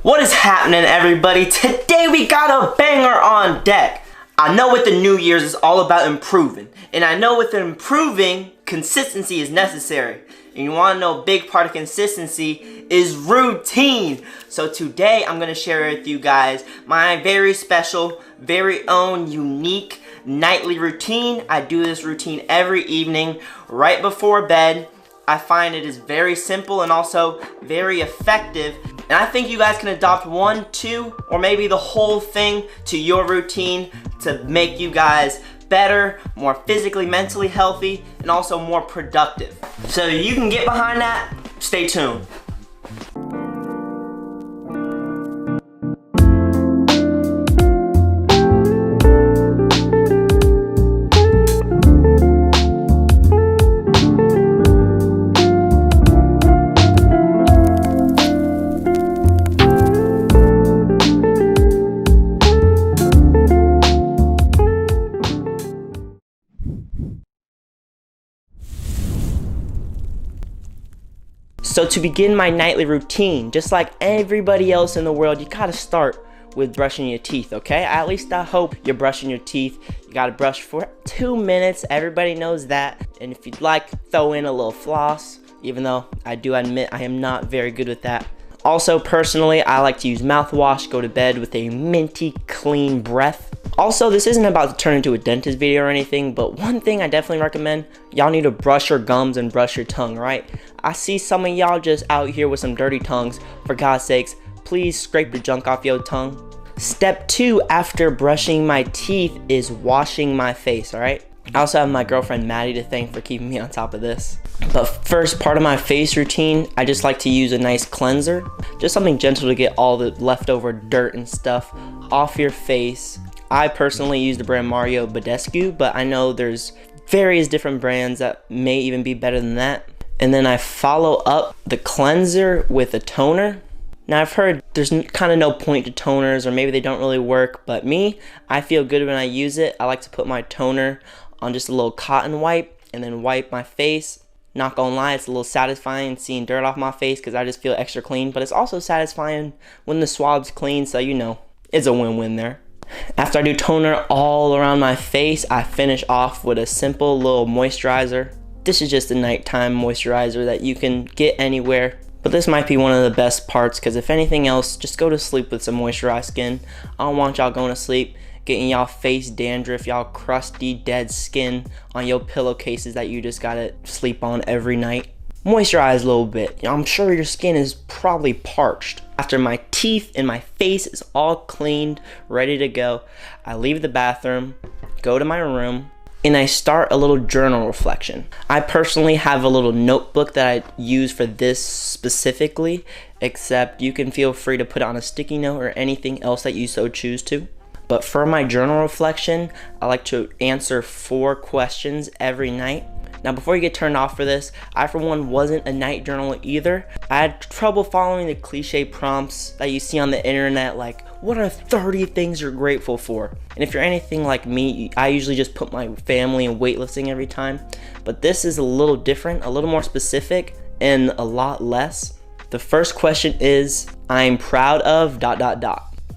What is happening, everybody? Today we got a banger on deck. I know with the New Year's is all about improving, and I know with improving, consistency is necessary. And you want to know a big part of consistency is routine. So today I'm going to share with you guys my very special, very own, unique nightly routine. I do this routine every evening right before bed. I find it is very simple and also very effective. And I think you guys can adopt one, two, or maybe the whole thing to your routine to make you guys better, more physically, mentally healthy, and also more productive. So you can get behind that. Stay tuned. So to begin my nightly routine, just like everybody else in the world, you gotta start with brushing your teeth, okay? At least I hope you're brushing your teeth. You gotta brush for 2 minutes, everybody knows that. And if you'd like, throw in a little floss, even though I do admit I am not very good with that. Also, personally, I like to use mouthwash, go to bed with a minty clean breath. Also, this isn't about to turn into a dentist video or anything, but one thing I definitely recommend, y'all need to brush your gums and brush your tongue, right? I see some of y'all just out here with some dirty tongues. For God's sakes, please scrape the junk off your tongue. Step 2 after brushing my teeth is washing my face, alright? I also have my girlfriend Maddie to thank for keeping me on top of this. But first part of my face routine, I just like to use a nice cleanser. Just something gentle to get all the leftover dirt and stuff off your face. I personally use the brand Mario Badescu, but I know there's various different brands that may even be better than that. And then I follow up the cleanser with a toner. Now I've heard there's kind of no point to toners, or maybe they don't really work, but me, I feel good when I use it. I like to put my toner on just a little cotton wipe and then wipe my face. Not gonna lie, it's a little satisfying seeing dirt off my face because I just feel extra clean, but it's also satisfying when the swab's clean, so you know, it's a win-win there. After I do toner all around my face, I finish off with a simple little moisturizer. This is just a nighttime moisturizer that you can get anywhere, but this might be one of the best parts because if anything else, just go to sleep with some moisturized skin. I don't want y'all going to sleep getting y'all face dandruff, y'all crusty dead skin on your pillowcases that you just gotta sleep on every night. Moisturize a little bit. I'm sure your skin is probably parched. After my teeth and my face is all cleaned, ready to go, I leave the bathroom, go to my room, and I start a little journal reflection. I personally have a little notebook that I use for this specifically, except you can feel free to put on a sticky note or anything else that you so choose to. But for my journal reflection, I like to answer 4 questions every night. Now before you get turned off for this, I for one wasn't a night journaler either. I had trouble following the cliche prompts that you see on the internet, like what are 30 things you're grateful for? And if you're anything like me, I usually just put my family and weightlifting every time. But this is a little different, a little more specific, and a lot less. The first question is, I'm proud of ...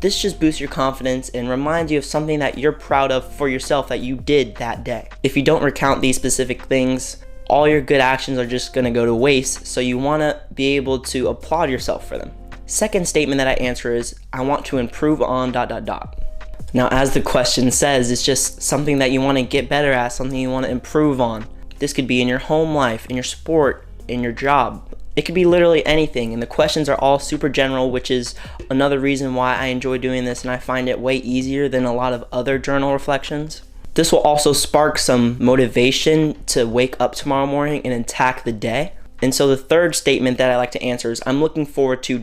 This just boosts your confidence and reminds you of something that you're proud of for yourself that you did that day. If you don't recount these specific things, all your good actions are just gonna go to waste, so you wanna be able to applaud yourself for them. Second statement that I answer is, I want to improve on ... Now as the question says, it's just something that you wanna get better at, something you wanna improve on. This could be in your home life, in your sport, in your job. It could be literally anything, and the questions are all super general, which is another reason why I enjoy doing this and I find it way easier than a lot of other journal reflections. This will also spark some motivation to wake up tomorrow morning and attack the day. And so the third statement that I like to answer is, I'm looking forward to ...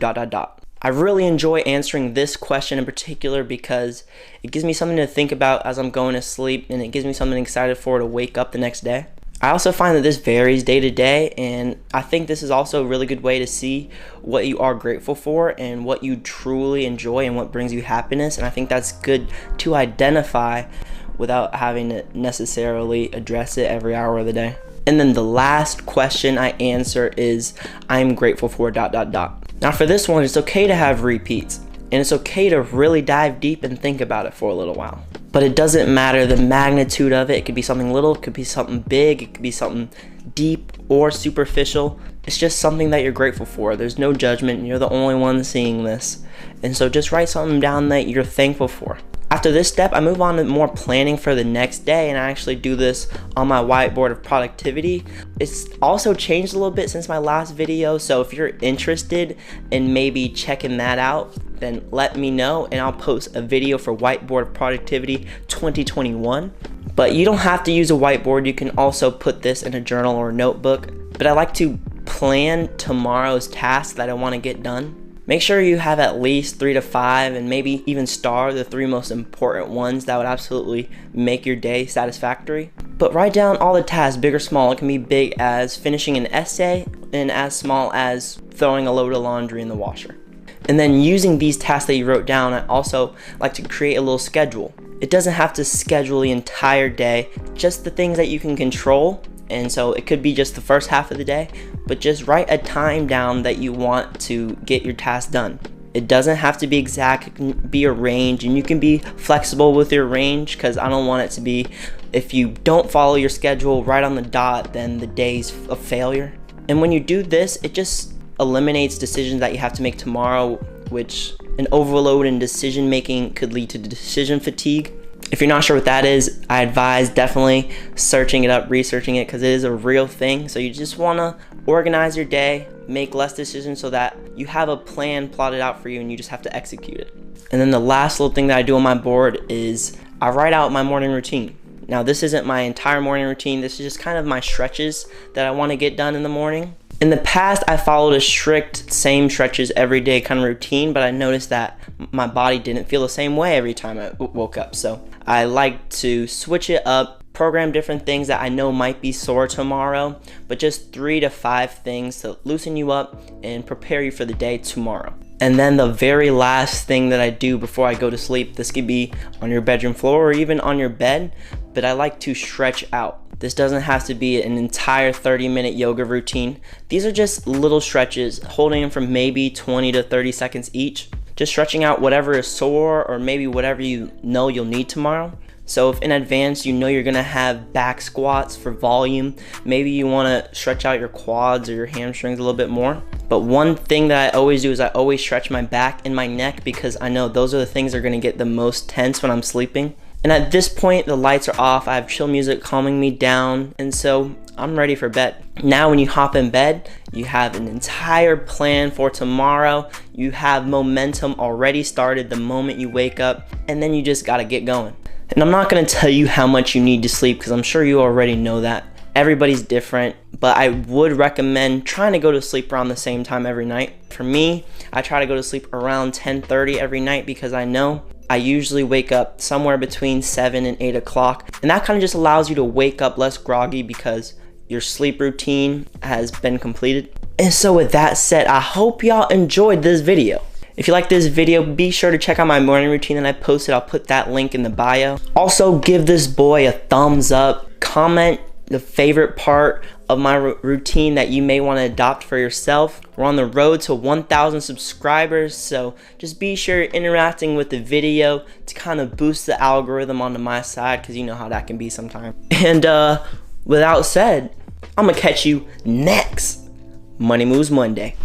I really enjoy answering this question in particular because it gives me something to think about as I'm going to sleep, and it gives me something excited for to wake up the next day. I also find that this varies day to day, and I think this is also a really good way to see what you are grateful for and what you truly enjoy and what brings you happiness, and I think that's good to identify without having to necessarily address it every hour of the day. And then the last question I answer is, I'm grateful for ... Now for this one, it's okay to have repeats, and it's okay to really dive deep and think about it for a little while. But it doesn't matter the magnitude of it. It could be something little, it could be something big, it could be something deep or superficial. It's just something that you're grateful for. There's no judgment, you're the only one seeing this. And so just write something down that you're thankful for. After this step, I move on to more planning for the next day, and I actually do this on my whiteboard of productivity. It's also changed a little bit since my last video, so if you're interested in maybe checking that out, then let me know and I'll post a video for whiteboard of productivity 2021. But you don't have to use a whiteboard. You can also put this in a journal or a notebook. But I like to plan tomorrow's tasks that I want to get done. Make sure you have at least 3 to 5 and maybe even star the 3 most important ones that would absolutely make your day satisfactory. But write down all the tasks, big or small. It can be big as finishing an essay and as small as throwing a load of laundry in the washer. And then using these tasks that you wrote down, I also like to create a little schedule. It doesn't have to schedule the entire day, just the things that you can control. And so it could be just the first half of the day, but just write a time down that you want to get your task done. It doesn't have to be exact, it can be a range, and you can be flexible with your range, because I don't want it to be, if you don't follow your schedule right on the dot, then the day's a failure. And when you do this, it just eliminates decisions that you have to make tomorrow, which an overload in decision making could lead to decision fatigue. If you're not sure what that is, I advise definitely searching it up, researching it, because it is a real thing. So you just want to organize your day, make less decisions so that you have a plan plotted out for you and you just have to execute it. And then the last little thing that I do on my board is I write out my morning routine. Now this isn't my entire morning routine, this is just kind of my stretches that I want to get done in the morning. In the past, I followed a strict same stretches every day kind of routine, but I noticed that my body didn't feel the same way every time I woke up. So I like to switch it up, program different things that I know might be sore tomorrow, but just 3 to 5 things to loosen you up and prepare you for the day tomorrow. And then the very last thing that I do before I go to sleep, this could be on your bedroom floor or even on your bed, but I like to stretch out. This doesn't have to be an entire 30-minute yoga routine. These are just little stretches, holding them for maybe 20 to 30 seconds each. Just stretching out whatever is sore or maybe whatever you know you'll need tomorrow. So if in advance you know you're gonna have back squats for volume, maybe you wanna stretch out your quads or your hamstrings a little bit more. But one thing that I always do is I always stretch my back and my neck, because I know those are the things that are gonna get the most tense when I'm sleeping. And at this point, the lights are off, I have chill music calming me down, and so I'm ready for bed. Now when you hop in bed, you have an entire plan for tomorrow. You have momentum already started the moment you wake up, and then you just gotta get going. And I'm not gonna tell you how much you need to sleep, because I'm sure you already know that. Everybody's different, but I would recommend trying to go to sleep around the same time every night. For me, I try to go to sleep around 10:30 every night, because I know I usually wake up somewhere between 7 and 8 o'clock, and that kind of just allows you to wake up less groggy because your sleep routine has been completed. And so with that said, I hope y'all enjoyed this video. If you like this video, be sure to check out my morning routine that I posted. I'll put that link in the bio. Also, give this boy a thumbs up. Comment the favorite part of my routine that you may want to adopt for yourself. We're on the road to 1,000 subscribers, so just be sure you're interacting with the video to kind of boost the algorithm onto my side, because you know how that can be sometimes. And without said, I'm gonna catch you next Money Moves Monday.